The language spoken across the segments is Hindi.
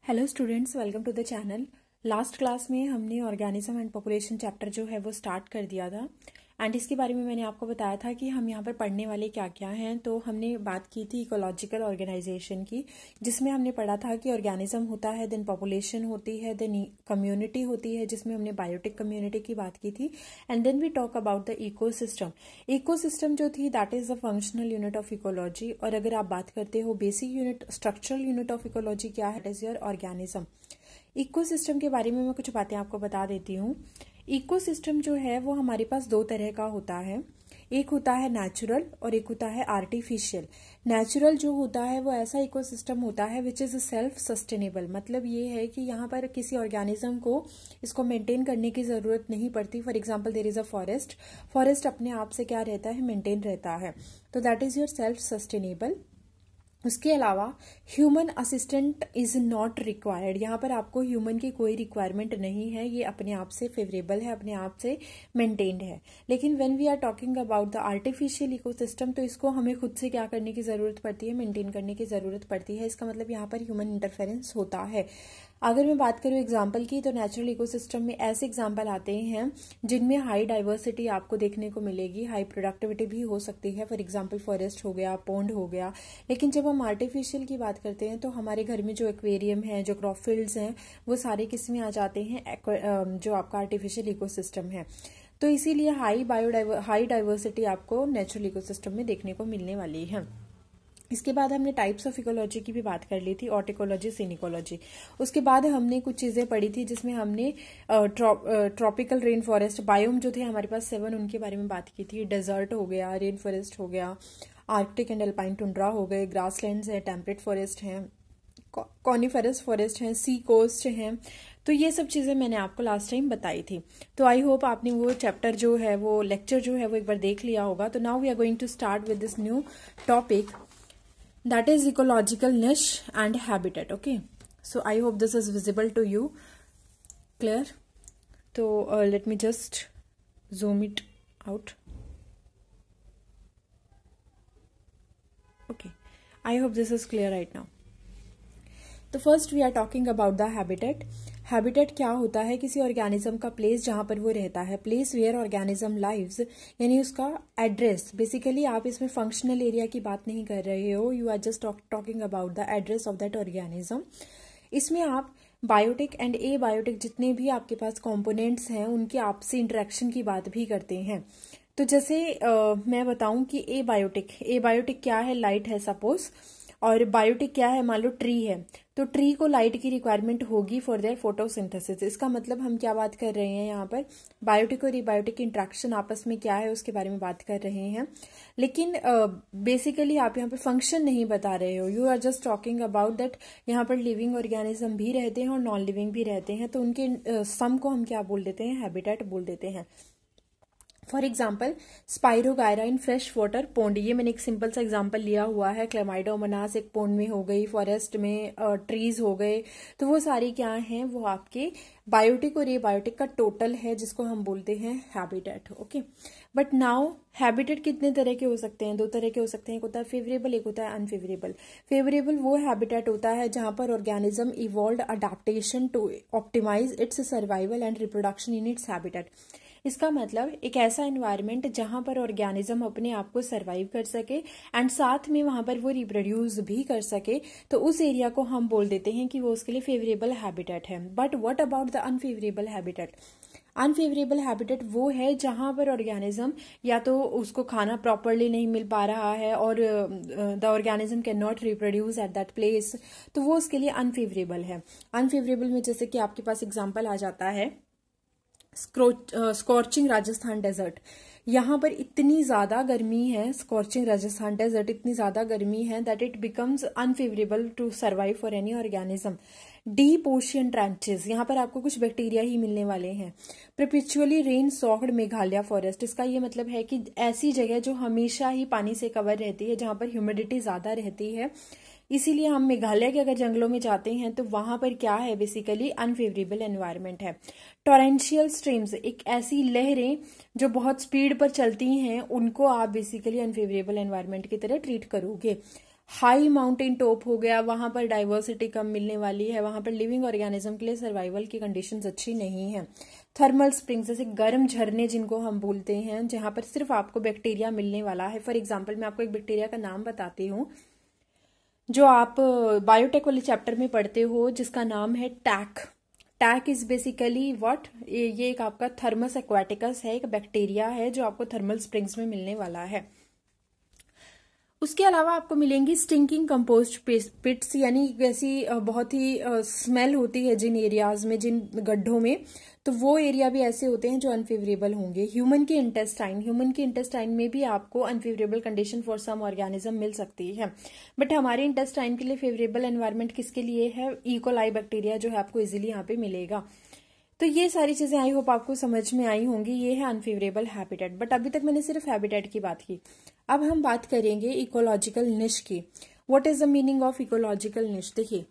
Hello students, welcome to the channel. Last class में हमने ऑर्गेनिज्म एंड पॉपुलेशन चैप्टर जो है वो स्टार्ट कर दिया था एंड इसके बारे में मैंने आपको बताया था कि हम यहाँ पर पढ़ने वाले क्या क्या हैं। तो हमने बात की थी इकोलॉजिकल ऑर्गेनाइजेशन की, जिसमें हमने पढ़ा था कि ऑर्गेनिज्म होता है, देन पॉपुलेशन होती है, देन कम्युनिटी होती है, जिसमें हमने बायोटिक कम्युनिटी की बात की थी, and then we talk about the ecosystem. Ecosystem जो थी that is the functional unit of ecology. और अगर आप बात करते हो basic unit, structural unit of ecology क्या है, it is your organism. Ecosystem के बारे में मैं कुछ बातें आपको बता देती हूँ। इकोसिस्टम जो है वो हमारे पास दो तरह का होता है, एक होता है नेचुरल और एक होता है आर्टिफिशियल। नेचुरल जो होता है वो ऐसा इकोसिस्टम होता है विच इज सेल्फ सस्टेनेबल, मतलब ये है कि यहाँ पर किसी ऑर्गेनिज्म को इसको मेंटेन करने की जरूरत नहीं पड़ती। For example there is a forest अपने आप से क्या रहता है, मेंटेन रहता है, तो that is your self sustainable. उसके अलावा human assistant is not required, यहाँ पर आपको ह्यूमन की कोई रिक्वायरमेंट नहीं है, ये अपने आप से फेवरेबल है, अपने आप से मेंटेन्ड है। लेकिन when we are talking about the artificial ecosystem, तो इसको हमें खुद से क्या करने की जरूरत पड़ती है, मेंटेन करने की जरूरत पड़ती है। इसका मतलब यहाँ पर ह्यूमन इंटरफेरेंस होता है। अगर मैं बात करूँ एग्जाम्पल की, तो नेचुरल इकोसिस्टम में ऐसे एग्जाम्पल आते हैं जिनमें हाई डाइवर्सिटी आपको देखने को मिलेगी, हाई प्रोडक्टिविटी भी हो सकती है। फॉर एग्जाम्पल फॉरेस्ट हो गया, पोंड हो गया। लेकिन जब हम आर्टिफिशियल की बात करते हैं तो हमारे घर में जो एक्वेरियम है, जो क्रॉप फील्ड्स हैं, वो सारे किस में आ जाते हैं, जो आपका आर्टिफिशियल इकोसिस्टम है। तो इसीलिए हाई डाइवर्सिटी आपको नेचुरल इकोसिस्टम में देखने को मिलने वाली है। इसके बाद हमने टाइप्स ऑफ इकोलॉजी की भी बात कर ली थी, ऑटिकोलॉजी, सिनिकोलॉजी। उसके बाद हमने कुछ चीजें पढ़ी थी जिसमें हमने ट्रॉपिकल रेन फॉरेस्ट बायोम जो थे हमारे पास 7, उनके बारे में बात की थी। डेजर्ट हो गया, रेन फॉरेस्ट हो गया, आर्कटिक एंड अल्पाइन टुंड्रा हो गए, ग्रासलैंड्स हैं, टेम्परेट फॉरेस्ट हैं, कॉनिफेरस फॉरेस्ट हैं, सी कोस्ट हैं। तो ये सब चीजें मैंने आपको लास्ट टाइम बताई थी। तो आई होप आपने वो चैप्टर जो है, वो लेक्चर जो है वो एक बार देख लिया होगा। तो now we are going to start with this new topic, that is ecological niche and habitat. Okay, so I hope this is visible to you, clear? So let me just zoom it out. Okay, I hope this is clear right now. तो first we are talking about the habitat. Habitat क्या होता है, किसी ऑर्गेनिज्म का प्लेस जहां पर वो रहता है, प्लेस वेयर ऑर्गेनिज्म लाइव्स, यानी उसका एड्रेस। बेसिकली आप इसमें फंक्शनल एरिया की बात नहीं कर रहे हो, you are just talking about the address of that organism. इसमें आप बायोटिक एंड ए बायोटिक जितने भी आपके पास कॉम्पोनेंट्स हैं उनके आपसी इंटरेक्शन की बात भी करते हैं। तो जैसे मैं बताऊं कि ए बायोटिक क्या है, लाइट है सपोज, और बायोटिक क्या है, मान लो ट्री है। तो ट्री को लाइट की रिक्वायरमेंट होगी फॉर देयर फोटोसिंथेसिस। इसका मतलब हम क्या बात कर रहे हैं, यहाँ पर बायोटिक और एबायोटिक इंट्रैक्शन आपस में क्या है उसके बारे में बात कर रहे हैं। लेकिन बेसिकली आप यहाँ पर फंक्शन नहीं बता रहे हो, you are just talking about that यहाँ पर लिविंग ऑर्गेनिज्म भी रहते हैं और नॉन लिविंग भी रहते हैं। तो उनके सम को हम क्या बोल देते हैं, हैबिटेट बोल देते हैं। For example spirogyra in fresh water pond, ये मैंने एक सिंपल सा एग्जाम्पल लिया हुआ है। क्लेमाइडोमोनास एक पोंड में हो गई, फॉरेस्ट में ट्रीज हो गए। तो वो सारी क्या हैं, वो आपके बायोटिक और एबायोटिक का टोटल है, जिसको हम बोलते हैं habitat. Okay, but now habitat कितने तरह के हो सकते हैं, दो तरह के हो सकते हैं, एक होता है फेवरेबल, एक होता है अनफेवरेबल। फेवरेबल वो हैबिटेट होता है जहां पर organism evolved adaptation to optimize its survival and reproduction in its habitat. इसका मतलब एक ऐसा एनवायरनमेंट जहां पर ऑर्गेनिज्म अपने आप को सर्वाइव कर सके एंड साथ में वहां पर वो रिप्रोड्यूस भी कर सके, तो उस एरिया को हम बोल देते हैं कि वो उसके लिए फेवरेबल हैबिटेट है। But what about the unfavourable habitat? Unfavourable habitat वो है जहां पर ऑर्गेनिज्म या तो उसको खाना प्रॉपरली नहीं मिल पा रहा है और the organism can not reproduce at that place, तो वो उसके लिए अनफेवरेबल है। अनफेवरेबल में जैसे कि आपके पास एग्जाम्पल आ जाता है स्कॉर्चिंग राजस्थान डेजर्ट। यहाँ पर इतनी ज्यादा गर्मी है, स्कॉर्चिंग राजस्थान डेजर्ट इतनी ज्यादा गर्मी है that it becomes unfavourable to survive for any organism. Deep ocean trenches, यहाँ पर आपको कुछ बैक्टीरिया ही मिलने वाले हैं। Perpetually rain soaked Meghalaya forest, इसका ये मतलब है कि ऐसी जगह जो हमेशा ही पानी से कवर रहती है, जहां पर ह्यूमिडिटी ज्यादा रहती है। इसीलिए हम मेघालय के अगर जंगलों में जाते हैं तो वहां पर क्या है, बेसिकली अनफेवरेबल एनवायरनमेंट है। टोरेंशियल स्ट्रीम्स, एक ऐसी लहरें जो बहुत स्पीड पर चलती हैं, उनको आप बेसिकली अनफेवरेबल एनवायरनमेंट की तरह ट्रीट करोगे। हाई माउंटेन टॉप हो गया, वहां पर डाइवर्सिटी कम मिलने वाली है, वहां पर लिविंग ऑर्गेनिज्म के लिए सर्वाइवल की कंडीशंस अच्छी नहीं है। थर्मल स्प्रिंग्स जैसे गर्म झरने जिनको हम बोलते हैं, जहां पर सिर्फ आपको बैक्टीरिया मिलने वाला है। फॉर एग्जाम्पल मैं आपको एक बैक्टीरिया का नाम बताती हूँ जो आप बायोटेक वाले चैप्टर में पढ़ते हो, जिसका नाम है टैक। टैक इज बेसिकली व्हाट, ये एक आपका थर्मस एक्वाटिकस है, एक बैक्टीरिया है जो आपको थर्मल स्प्रिंग्स में मिलने वाला है। उसके अलावा आपको मिलेंगी स्टिंकिंग कंपोस्ट पिट्स, यानी वैसी बहुत ही स्मेल होती है जिन एरियाज में, जिन गड्ढों में, तो वो एरिया भी ऐसे होते हैं जो अनफेवरेबल होंगे। ह्यूमन के इंटेस्टाइन में भी आपको unfavourable condition for some organism मिल सकती है, बट हमारे इंटेस्टाइन के लिए फेवरेबल एनवायरनमेंट किसके लिए है? इकोलाई बैक्टीरिया जो है आपको इजीली यहाँ पे मिलेगा। तो ये सारी चीजें आई होप आपको समझ में आई होंगी। ये है अनफेवरेबल हैबिटेट, बट अभी तक मैंने सिर्फ हैबिटेट की बात की। अब हम बात करेंगे इकोलॉजिकल निश की। What is the meaning of ecological niche? देखिए,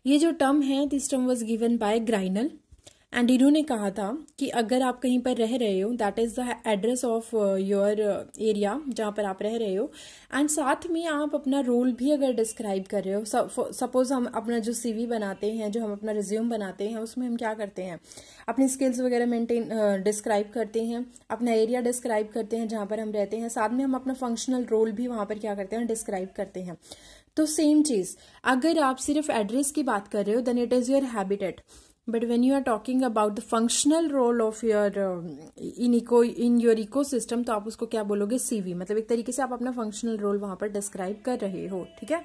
ये जो टर्म है, this term was given by Grinnell, and इन्होंने कहा था कि अगर आप कहीं पर रह रहे हो, that is the address of your area जहां पर आप रह रहे हो, एंड साथ में आप अपना रोल भी अगर डिस्क्राइब कर रहे हो। सपोज हम अपना जो सीवी बनाते हैं, जो हम अपना रिज्यूम बनाते हैं, उसमें हम क्या करते हैं, अपनी स्किल्स वगैरह मेंटेन डिस्क्राइब करते हैं, अपना एरिया डिस्क्राइब करते हैं जहां पर हम रहते हैं, साथ में हम अपना फंक्शनल रोल भी वहां पर क्या करते हैं, डिस्क्राइब करते हैं। तो सेम चीज, अगर आप सिर्फ एड्रेस की बात कर रहे हो, then it is your habitat, but when you are talking about the functional role of your in your ecosystem, तो आप उसको क्या बोलोगे? सीवी। मतलब एक तरीके से आप अपना फंक्शनल रोल वहां पर डिस्क्राइब कर रहे हो, ठीक है।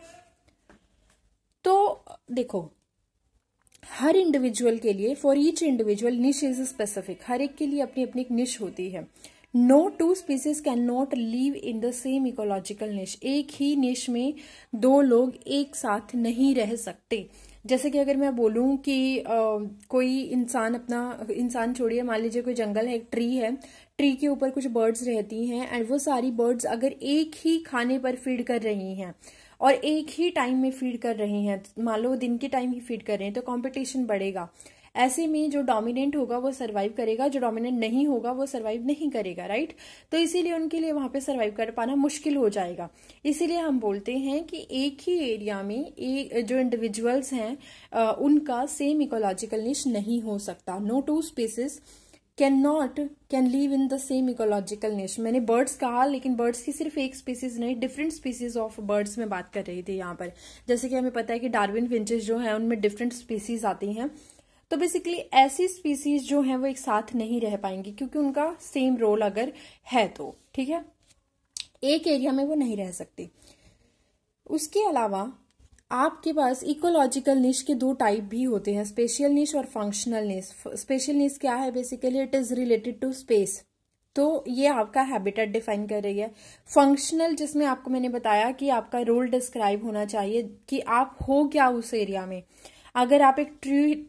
तो देखो, हर इंडिविजुअल के लिए, for each individual niche is specific, हर एक के लिए अपनी अपनी एक निश होती है। No two species can not live in the same ecological niche, एक ही निश में दो लोग एक साथ नहीं रह सकते। जैसे कि अगर मैं बोलूं कि कोई इंसान छोड़िए, मान लीजिए कोई जंगल है, एक ट्री है, ट्री के ऊपर कुछ बर्ड्स रहती हैं, एंड वो सारी बर्ड्स अगर एक ही खाने पर फीड कर रही हैं और एक ही टाइम में फीड कर रही हैं, मान लो दिन के टाइम ही फीड कर रहे हैं, तो कंपटीशन बढ़ेगा। ऐसे में जो डोमिनेंट होगा वो सरवाइव करेगा, जो डोमिनेंट नहीं होगा वो सरवाइव नहीं करेगा, राइट। तो इसीलिए उनके लिए वहां पे सरवाइव कर पाना मुश्किल हो जाएगा। इसीलिए हम बोलते हैं कि एक ही एरिया में जो इंडिविजुअल्स हैं उनका सेम इकोलॉजिकल निश नहीं हो सकता। No two species can live in the same ecological niche. मैंने बर्ड्स कहा, लेकिन बर्ड्स की सिर्फ एक स्पीसीज नहीं, डिफरेंट स्पीसीज ऑफ बर्ड्स में बात कर रही थी यहाँ पर। जैसे कि हमें पता है कि डार्विन फिंचेस जो है उनमें डिफरेंट स्पीसीज आती हैं, तो बेसिकली ऐसी स्पीसीज जो हैं वो एक साथ नहीं रह पाएंगी, क्योंकि उनका सेम रोल अगर है तो, ठीक है, एक एरिया में वो नहीं रह सकती। उसके अलावा आपके पास इकोलॉजिकल निश के दो टाइप भी होते हैं, स्पेशियल निश और फंक्शनल निश। स्पेशियल निश क्या है? Basically it is related to space, तो ये आपका हैबिटेट डिफाइन कर रही है। फंक्शनल, जिसमें आपको मैंने बताया कि आपका रोल डिस्क्राइब होना चाहिए कि आप हो क्या उस एरिया में। अगर आप एक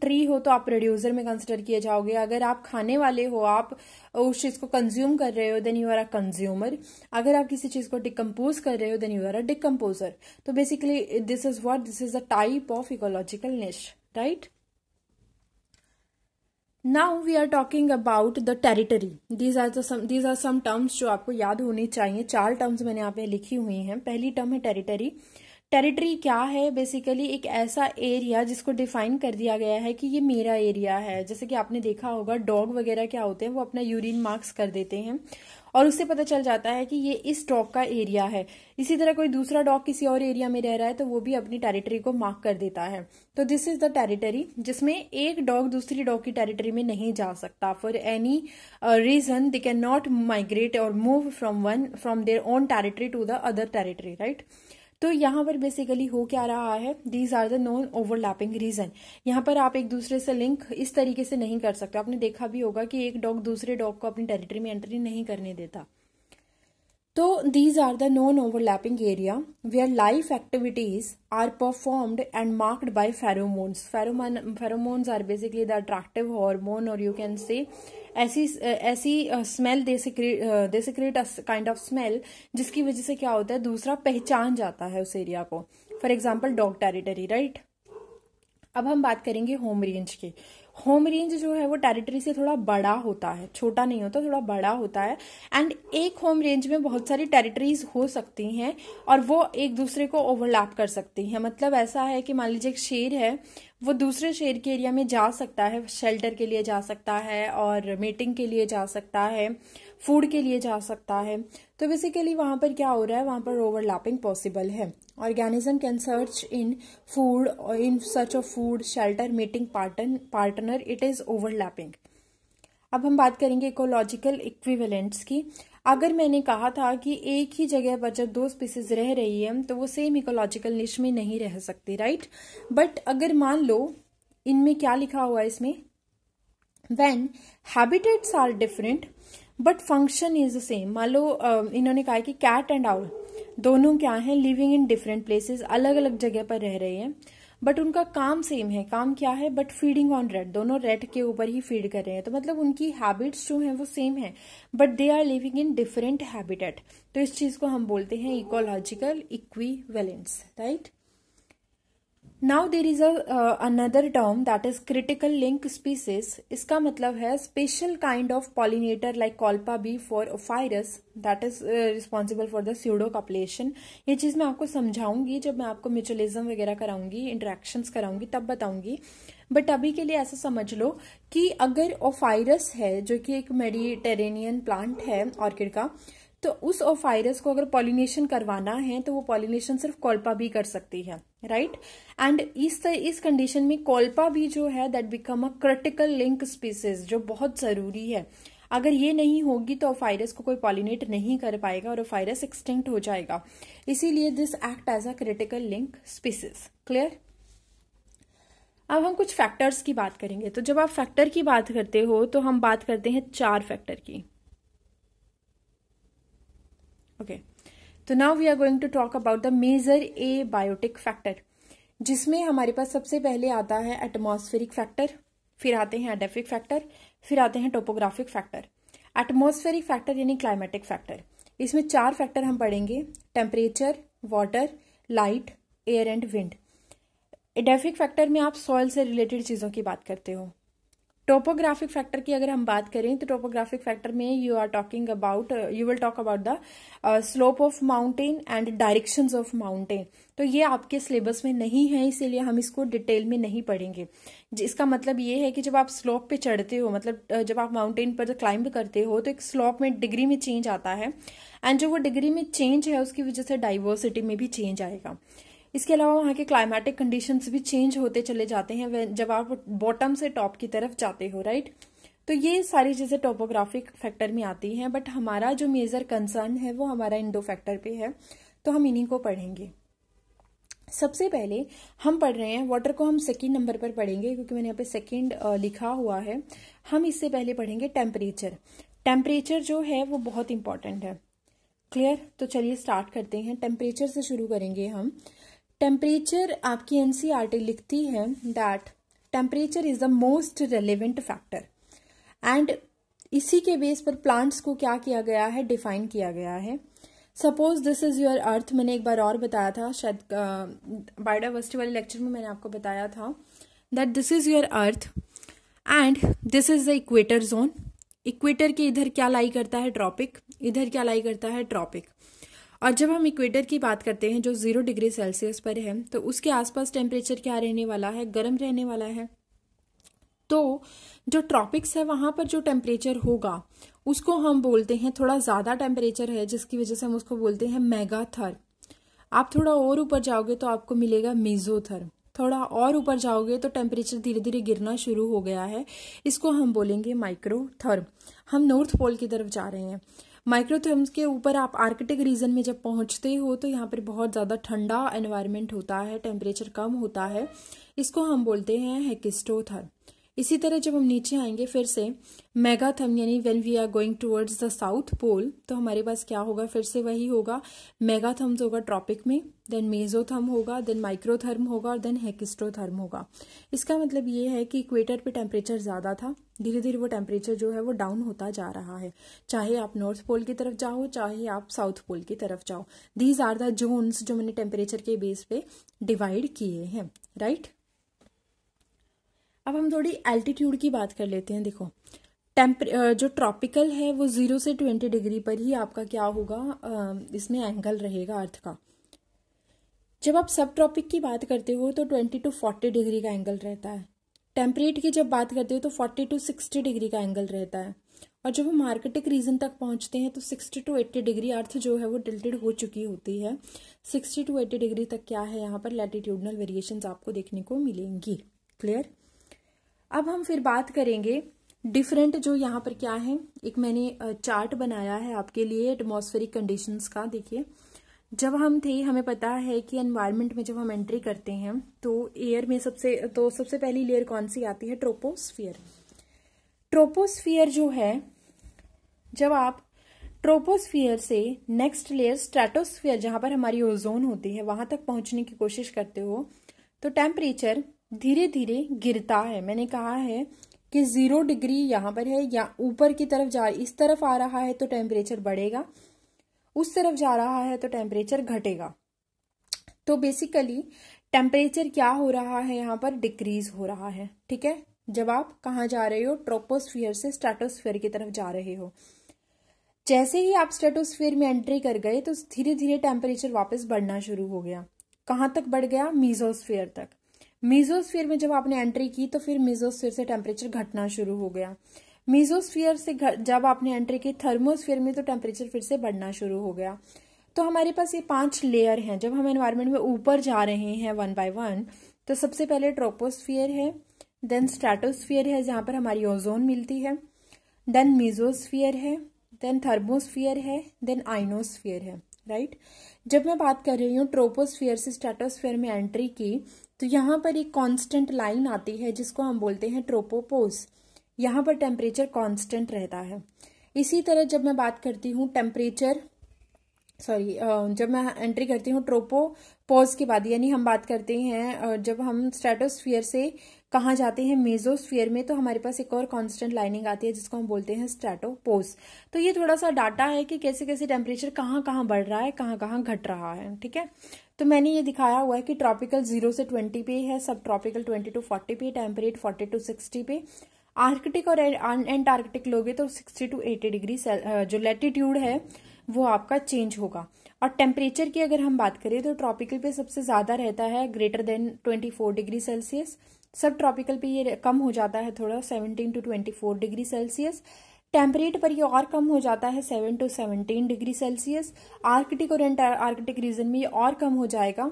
ट्री हो तो आप प्रोड्यूसर में कंसिडर किए जाओगे। अगर आप खाने वाले हो, आप उस चीज को कंज्यूम कर रहे हो, then you are a consumer. अगर आप किसी चीज को डिकम्पोज कर रहे हो, then you are a decomposer. तो basically this is the type of ecological niche, right. Now we are talking about the territory. These are some terms जो आपको याद होनी चाहिए। 4 टर्म्स मैंने यहाँ पे लिखी हुई हैं। पहली टर्म है टेरिटरी। टेरिटरी क्या है? बेसिकली एक ऐसा एरिया जिसको डिफाइन कर दिया गया है कि ये मेरा एरिया है। जैसे कि आपने देखा होगा, डॉग वगैरह क्या होते हैं, वो अपना यूरिन मार्क्स कर देते हैं और उससे पता चल जाता है कि ये इस डॉग का एरिया है। इसी तरह कोई दूसरा डॉग किसी और एरिया में रह रहा है तो वो भी अपनी टेरिटरी को मार्क कर देता है। तो दिस इज द टेरिटरी, जिसमें एक डॉग दूसरी डॉग की टेरिटरी में नहीं जा सकता। For any reason they can not migrate और move from their own territory to the other territory, right. तो यहाँ पर बेसिकली हो क्या रहा है? These are the non overlapping region. यहाँ पर आप एक दूसरे से लिंक इस तरीके से नहीं कर सकते। आपने देखा भी होगा कि एक डॉग दूसरे डॉग को अपनी टेरिटरी में एंट्री नहीं करने देता। तो these are the non-overlapping area where life activities are performed and marked by pheromones. Pheromones are basically the attractive hormone, or you can say ऐसी smell they secrete a kind of smell जिसकी वजह से क्या होता है, दूसरा पहचान जाता है उस एरिया को। For example dog territory, right. अब हम बात करेंगे होम रेंज की। होम रेंज जो है वो टेरिटरी से थोड़ा बड़ा होता है, छोटा नहीं होता, थोड़ा बड़ा होता है। एंड एक होम रेंज में बहुत सारी टेरिटरीज हो सकती हैं और वो एक दूसरे को ओवरलैप कर सकती हैं। मतलब ऐसा है कि मान लीजिए एक शेर है, वो दूसरे शेर के एरिया में जा सकता है, शेल्टर के लिए जा सकता है और मीटिंग के लिए जा सकता है, फूड के लिए जा सकता है। तो बेसिकली वहां पर क्या हो रहा है, वहां पर ओवरलैपिंग पॉसिबल है। Organism can search in food, in search of food, shelter, meeting partner, it is overlapping. अब हम बात करेंगे इकोलॉजिकल इक्विवेलेंट्स की। अगर मैंने कहा था कि एक ही जगह पर जब दो स्पीसीज रह रही है तो वो सेम इकोलॉजिकल निश में नहीं रह सकती, राइट। बट अगर मान लो इनमें क्या लिखा हुआ है इसमें, when habitats are different but function is the same. मान लो इन्होंने कहा कि कैट एंड आउल दोनों क्या हैं, लिविंग इन डिफरेंट प्लेसेस, अलग अलग जगह पर रह रहे हैं, बट उनका काम सेम है। काम क्या है, बट फीडिंग ऑन रेट, दोनों रेट के ऊपर ही फीड कर रहे हैं। तो मतलब उनकी हैबिट्स जो हैं वो सेम है, but they are living in different habitat. तो इस चीज को हम बोलते हैं ecological equivalence, right. Now there is another term that is critical link species. इसका मतलब है special kind of pollinator like Colpa bee for Ophrys that is responsible for the pseudo copulation. ये चीज मैं आपको समझाऊंगी जब मैं आपको म्यूचुअलिज्म वगैरह कराऊंगी, इंटरेक्शंस कराऊंगी, तब बताऊंगी। बट अभी के लिए ऐसा समझ लो कि अगर ओफायरस है जो कि एक मेडिटेरेनियन प्लांट है ऑर्किड का, तो उस ओफायरस को अगर पॉलिनेशन करवाना है तो वो पॉलिनेशन सिर्फ कॉल्पा भी कर सकती है, राइट। एंड इस कंडीशन में कॉल्पा भी जो है that become a critical link species, जो बहुत जरूरी है। अगर ये नहीं होगी तो ओफायरस को कोई पॉलिनेट नहीं कर पाएगा और ओफायरस एक्सटिंक्ट हो जाएगा। इसीलिए this act as a critical link species. Clear. अब हम कुछ फैक्टर्स की बात करेंगे। तो जब आप फैक्टर की बात करते हो तो हम बात करते हैं 4 फैक्टर की। ओके, तो now we are going to talk about the major abiotic factor, जिसमें हमारे पास सबसे पहले आता है एटमॉस्फेरिक फैक्टर, फिर आते हैं एडेफिक फैक्टर, फिर आते हैं टोपोग्राफिक फैक्टर। एटमॉस्फेरिक फैक्टर यानी क्लाइमेटिक फैक्टर, इसमें 4 फैक्टर हम पढ़ेंगे, temperature, water, light, air and wind. Edaphic factor में आप सॉइल से रिलेटेड चीजों की बात करते हो। टोपोग्राफिक फैक्टर की अगर हम बात करें तो टोपोग्राफिक फैक्टर में you will talk about the slope of mountain and directions of mountain. तो ये आपके सिलेबस में नहीं है, इसीलिए हम इसको डिटेल में नहीं पढ़ेंगे। इसका मतलब ये है कि जब आप स्लोप पे चढ़ते हो, मतलब जब आप माउंटेन पर क्लाइंब करते हो, तो एक स्लोप में डिग्री में चेंज आता है, एंड जो वो डिग्री में चेंज है उसकी वजह से डाइवर्सिटी में भी चेंज आएगा। इसके अलावा वहाँ के क्लाइमेटिक कंडीशंस भी चेंज होते चले जाते हैं जब आप बॉटम से टॉप की तरफ जाते हो, राइट। तो ये सारी चीजें टोपोग्राफिक फैक्टर में आती हैं, बट हमारा जो मेजर कंसर्न है वो हमारा इन 2 फैक्टर पे है, तो हम इन्हीं को पढ़ेंगे। सबसे पहले हम पढ़ रहे हैं, वाटर को हम 2nd नंबर पर पढ़ेंगे क्योंकि मैंने यहाँ पे 2nd लिखा हुआ है। हम इससे पहले पढ़ेंगे टेम्परेचर। टेम्परेचर जो है वो बहुत इंपॉर्टेंट है। क्लियर। तो चलिए स्टार्ट करते हैं, टेम्परेचर से शुरू करेंगे हम। टेम्परेचर आपकी एनसीईआरटी लिखती है that temperature is the most relevant factor, and इसी के बेस पर प्लांट्स को क्या किया गया है, डिफाइन किया गया है। Suppose this is your earth, मैंने एक बार और बताया था, शायद बायोडाइवर्सिटी वाले लेक्चर में मैंने आपको बताया था that this is your earth and this is the equator zone. Equator के इधर क्या लाई करता है, ट्रॉपिक, इधर क्या लाई करता है, ट्रॉपिक। और जब हम इक्वेटर की बात करते हैं जो 0 डिग्री सेल्सियस पर है, तो उसके आसपास टेम्परेचर क्या रहने वाला है, गर्म रहने वाला है। तो जो ट्रॉपिक्स है वहां पर जो टेम्परेचर होगा उसको हम बोलते हैं, थोड़ा ज्यादा टेम्परेचर है जिसकी वजह से हम उसको बोलते हैं मेगाथर्म। आप थोड़ा और ऊपर जाओगे तो आपको मिलेगा मेसोथर्म। थोड़ा और ऊपर जाओगे तो टेम्परेचर धीरे धीरे गिरना शुरू हो गया है, इसको हम बोलेंगे माइक्रोथर्म। हम नॉर्थ पोल की तरफ जा रहे हैं। माइक्रोथर्म्स के ऊपर आप आर्कटिक रीजन में जब पहुंचते हो तो यहाँ पर बहुत ज्यादा ठंडा एनवायरनमेंट होता है, टेम्परेचर कम होता है, इसको हम बोलते हैं हेकिस्टोथर्म। इसी तरह जब हम नीचे आएंगे फिर से मेगाथर्म, यानी when we are going towards the south pole, तो हमारे पास क्या होगा, फिर से वही होगा, मेगाथर्म्स होगा ट्रॉपिक में, देन मेसोथर्म होगा, देन माइक्रोथर्म होगा और देन हेकिस्टोथर्म होगा। इसका मतलब ये है कि इक्वेटर पे टेम्परेचर ज्यादा था, धीरे धीरे वो टेम्परेचर जो है वो डाउन होता जा रहा है, चाहे आप नॉर्थ पोल की तरफ जाओ चाहे आप साउथ पोल की तरफ जाओ। दीज आर द जोन्स जो मैंने टेम्परेचर के बेस पे डिवाइड किए हैं, राइट। अब हम थोड़ी एल्टीट्यूड की बात कर लेते हैं। देखो जो ट्रॉपिकल है वो 0 से 20 डिग्री पर ही आपका क्या होगा, इसमें एंगल रहेगा अर्थ का। जब आप सब ट्रॉपिक की बात करते हो तो 20 to 40 डिग्री का एंगल रहता है। टेम्परेट की जब बात करते हो तो 40 to 60 डिग्री का एंगल रहता है। और जब हम आर्कटिक रीजन तक पहुंचते हैं तो 60 to 80 डिग्री अर्थ जो है वो टिल्टेड हो चुकी होती है। 60 to 80 डिग्री तक क्या है, यहाँ पर लैटिट्यूडनल वेरिएशंस आपको देखने को मिलेंगी। क्लियर। अब हम फिर बात करेंगे डिफरेंट, जो यहाँ पर क्या है, एक मैंने चार्ट बनाया है आपके लिए एटमॉस्फेरिक कंडीशंस का। देखिए जब हम थे, हमें पता है कि एनवायरनमेंट में जब हम एंट्री करते हैं तो एयर में सबसे पहली लेयर कौन सी आती है, ट्रोपोस्फियर। ट्रोपोस्फियर जो है, जब आप ट्रोपोस्फियर से नेक्स्ट लेयर स्ट्रेटोस्फियर जहां पर हमारी ओजोन होती है वहां तक पहुंचने की कोशिश करते हो तो टेम्परेचर धीरे धीरे गिरता है। मैंने कहा है कि 0 डिग्री यहाँ पर है, या ऊपर की तरफ इस तरफ आ रहा है तो टेम्परेचर बढ़ेगा, उस तरफ जा रहा है तो टेम्परेचर घटेगा। तो बेसिकली टेम्परेचर क्या हो रहा है, यहाँ पर डिक्रीज हो रहा है। ठीक है, जब आप कहाँ जा रहे हो, ट्रोपोस्फियर से स्ट्रेटोस्फियर की तरफ जा रहे हो। जैसे ही आप स्ट्रेटोस्फियर में एंट्री कर गए तो धीरे धीरे टेम्परेचर वापस बढ़ना शुरू हो गया। कहाँ तक बढ़ गया, मीजोस्फियर तक। मीजोस्फियर में जब आपने एंट्री की तो फिर मीजोस्फियर से टेम्परेचर घटना शुरू हो गया। मीजोस्फियर से जब आपने एंट्री की थर्मोस्फियर में तो टेम्परेचर फिर से बढ़ना शुरू हो गया। तो हमारे पास ये 5 लेयर हैं। जब हम एनवायरनमेंट में ऊपर जा रहे हैं 1 by 1, तो सबसे पहले ट्रोपोस्फियर है, देन स्ट्रेटोस्फियर है जहां पर हमारी ओजोन मिलती है, देन मीजोस्फियर है, देन थर्मोस्फियर है, देन आइनोस्फियर है। राइट। जब मैं बात कर रही हूँ ट्रोपोस्फियर से स्ट्रेटोस्फियर में एंट्री की, तो यहाँ पर एक कांस्टेंट लाइन आती है जिसको हम बोलते हैं ट्रोपोपोज। यहाँ पर टेम्परेचर कांस्टेंट रहता है। इसी तरह जब मैं बात करती हूँ जब मैं एंट्री करती हूँ ट्रोपोपोज के बाद, यानी हम बात करते हैं जब हम स्ट्रेटोस्फियर से कहाँ जाते हैं, मेसोस्फियर में, तो हमारे पास एक और कांस्टेंट लाइनिंग आती है जिसको हम बोलते हैं स्ट्रेटोपोज। तो ये थोड़ा सा डाटा है कि कैसे कैसे टेम्परेचर कहाँ कहाँ बढ़ रहा है, कहाँ कहाँ घट रहा है। ठीक है, तो मैंने ये दिखाया हुआ है कि ट्रॉपिकल 0 से 20 पे है, सब ट्रॉपिकल 20 to 40 पे, टेम्परेट 40 to 60 पे। आर्कटिक और एंटार्कटिक लोगे तो 60 to 80 डिग्री जो लैटिट्यूड है वो आपका चेंज होगा। और टेम्परेचर की अगर हम बात करें तो ट्रॉपिकल पे सबसे ज्यादा रहता है ग्रेटर देन 24 डिग्री सेल्सियस। सब ट्रॉपिकल पे ये कम हो जाता है थोड़ा, 17 to 24 डिग्री सेल्सियस। टेम्परेट पर ये और कम हो जाता है 7 to 17 डिग्री सेल्सियस। आर्कटिक और एंटार्कटिक रीजन में ये और कम हो जाएगा,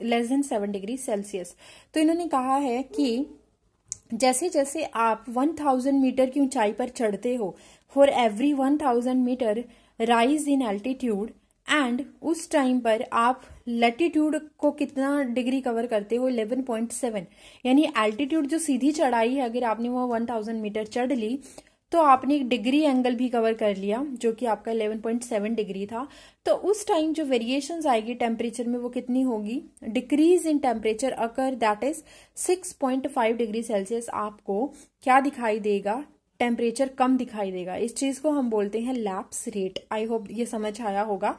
लेस देन 7 डिग्री सेल्सियस। तो इन्होंने कहा है कि जैसे जैसे आप 1000 मीटर की ऊंचाई पर चढ़ते हो, for every 1000 metre rise in altitude, and उस टाइम पर आप लैटिट्यूड को कितना डिग्री कवर करते हो, 11.7। यानी एल्टीट्यूड जो सीधी चढ़ाई है, अगर आपने वो 1000 मीटर चढ़ ली तो आपने एक डिग्री एंगल भी कवर कर लिया जो कि आपका 11.7 डिग्री था। तो उस टाइम जो वेरिएशंस आएगी टेम्परेचर में वो कितनी होगी, decrease in temperature occur, that is 6.5 degree Celsius आपको क्या दिखाई देगा, टेम्परेचर कम दिखाई देगा। इस चीज को हम बोलते हैं लैप्स रेट। आई होप ये समझ आया होगा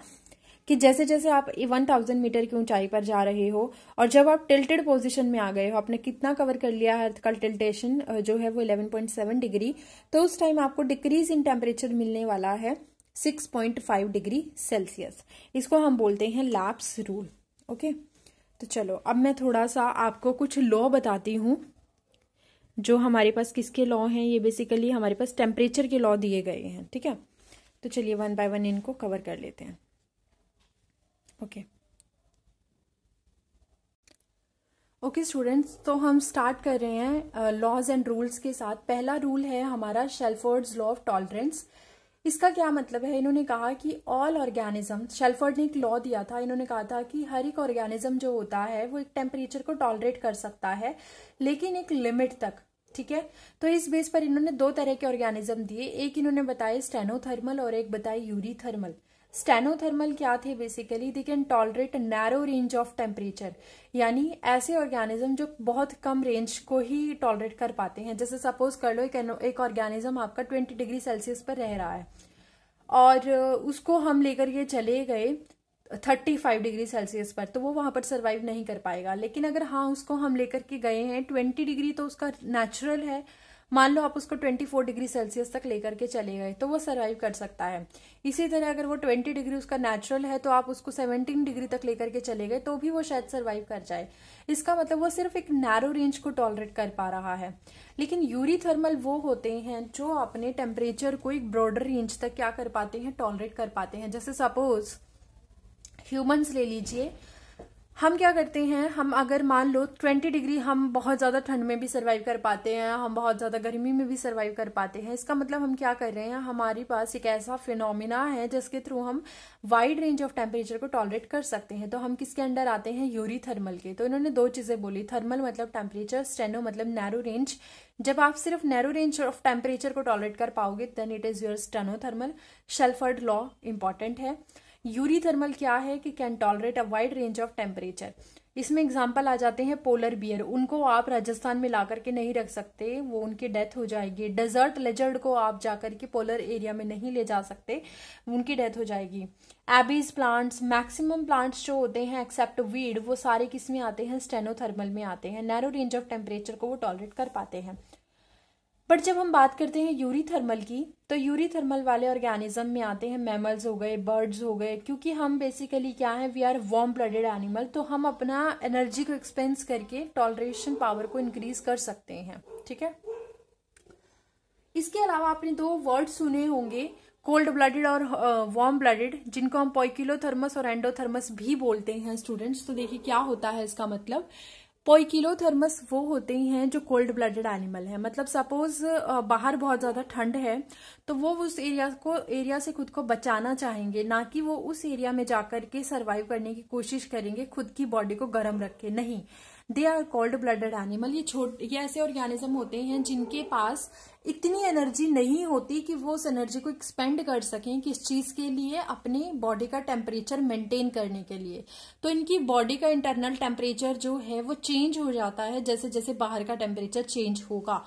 कि जैसे जैसे आप 1000 मीटर की ऊंचाई पर जा रहे हो और जब आप टिल्टेड पोजीशन में आ गए हो, आपने कितना कवर कर लिया है, अर्थ का टिल्टेशन जो है वो 11.7 डिग्री, तो उस टाइम आपको डिक्रीज इन टेम्परेचर मिलने वाला है 6.5 डिग्री सेल्सियस। इसको हम बोलते हैं लैप्स रूल। ओके, तो चलो अब मैं थोड़ा सा आपको कुछ लॉ बताती हूँ जो हमारे पास किसके लॉ हैं। ये बेसिकली हमारे पास टेम्परेचर के लॉ दिए गए हैं। ठीक है, तो चलिए 1 by 1 इनको कवर कर लेते हैं। ओके स्टूडेंट्स, तो हम स्टार्ट कर रहे हैं लॉज एंड रूल्स के साथ। पहला रूल है हमारा शेल्फोर्ड्स लॉ ऑफ टॉलरेंस। इसका क्या मतलब है, इन्होंने कहा कि ऑल ऑर्गेनिज्म, शेल्फोर्ड ने एक लॉ दिया था, इन्होंने कहा था कि हर एक ऑर्गेनिज्म जो होता है वो एक टेम्परेचर को टॉलरेट कर सकता है लेकिन एक लिमिट तक। ठीक है, तो इस बेस पर इन्होंने 2 तरह के ऑर्गेनिज्म दिए, एक इन्होंने बताए स्टेनोथर्मल और एक बताए यूरीथर्मल। स्टेनोथर्मल क्या थे, basically they can tolerate narrow range of temperature, यानी ऐसे ऑर्गेनिज्म जो बहुत कम रेंज को ही टॉलरेट कर पाते हैं। जैसे सपोज कर लो एक ऑर्गेनिज्म आपका 20 डिग्री सेल्सियस पर रह रहा है और उसको हम लेकर के चले गए 35 डिग्री सेल्सियस पर, तो वो वहां पर सरवाइव नहीं कर पाएगा। लेकिन अगर हाँ उसको हम लेकर के गए हैं 20 डिग्री, तो उसका नेचुरल है, मान लो आप उसको 24 डिग्री सेल्सियस तक लेकर के चले गए तो वो सरवाइव कर सकता है। इसी तरह अगर वो 20 डिग्री उसका नेचुरल है तो आप उसको 17 डिग्री तक लेकर के चले गए तो भी वो शायद सरवाइव कर जाए। इसका मतलब वो सिर्फ एक नैरो रेंज को टॉलरेट कर पा रहा है। लेकिन यूरीथर्मल वो होते हैं जो अपने टेम्परेचर को एक ब्रॉडर रेंज तक क्या कर पाते हैं, टॉलरेट कर पाते हैं। जैसे सपोज ह्यूमंस ले लीजिए, हम क्या करते हैं, हम अगर मान लो 20 डिग्री हम बहुत ज़्यादा ठंड में भी सर्वाइव कर पाते हैं, हम बहुत ज़्यादा गर्मी में भी सर्वाइव कर पाते हैं। इसका मतलब हम क्या कर रहे हैं, हमारे पास एक ऐसा फिनोमिना है जिसके थ्रू हम वाइड रेंज ऑफ टेम्परेचर को टॉलरेट कर सकते हैं। तो हम किसके अंडर आते हैं, यूरीथर्मल के। तो इन्होंने दो चीज़ें बोली, थर्मल मतलब टेम्परेचर, स्टेनो मतलब नैरो रेंज। जब आप सिर्फ नैरो रेंज ऑफ टेम्परेचर को टॉलरेट कर पाओगे then it is your stenothermal. Shelford law important है। यूरीथर्मल क्या है कि can tolerate a wide range of temperature. इसमें एग्जाम्पल आ जाते हैं पोलर बियर, उनको आप राजस्थान में ला करके नहीं रख सकते, वो उनकी डेथ हो जाएगी। डेजर्ट लेजर्ड को आप जाकर के पोलर एरिया में नहीं ले जा सकते, उनकी डेथ हो जाएगी। एबीज प्लांट्स, मैक्सिमम प्लांट्स जो होते हैं एक्सेप्ट वीड, वो सारे किस में आते हैं, स्टेनोथर्मल में आते हैं। नैरो रेंज ऑफ टेम्परेचर को वो टॉलरेट कर पाते हैं। बट जब हम बात करते हैं यूरीथर्मल की, तो यूरीथर्मल वाले ऑर्गेनिज्म में आते हैं मैमल्स हो गए, बर्ड्स हो गए, क्योंकि हम बेसिकली क्या है, we are warm blooded animal, तो हम अपना एनर्जी को एक्सपेंस करके टॉलरेशन पावर को इंक्रीज कर सकते हैं। ठीक है, इसके अलावा आपने दो वर्ड सुने होंगे, कोल्ड ब्लडेड और वार्म ब्लडेड, जिनको हम पोइकिलोथर्मस और एंडोथर्मस भी बोलते हैं स्टूडेंट्स। तो देखिए क्या होता है इसका मतलब, पोइकिलोथर्मस वो होते हैं जो कोल्ड ब्लडेड एनिमल है। मतलब सपोज बाहर बहुत ज्यादा ठंड है तो वो उस एरिया से खुद को बचाना चाहेंगे, ना कि वो उस एरिया में जाकर के सरवाइव करने की कोशिश करेंगे खुद की बॉडी को गर्म रख के, नहीं। They are cold blooded animal. ये ऐसे ऑर्गेनिज्म होते हैं जिनके पास इतनी एनर्जी नहीं होती कि वो उस एनर्जी को एक्सपेंड कर सकें किस चीज के लिए, अपने बॉडी का टेम्परेचर मेंटेन करने के लिए। तो इनकी बॉडी का इंटरनल टेम्परेचर जो है वो चेंज हो जाता है जैसे जैसे बाहर का टेम्परेचर चेंज होगा,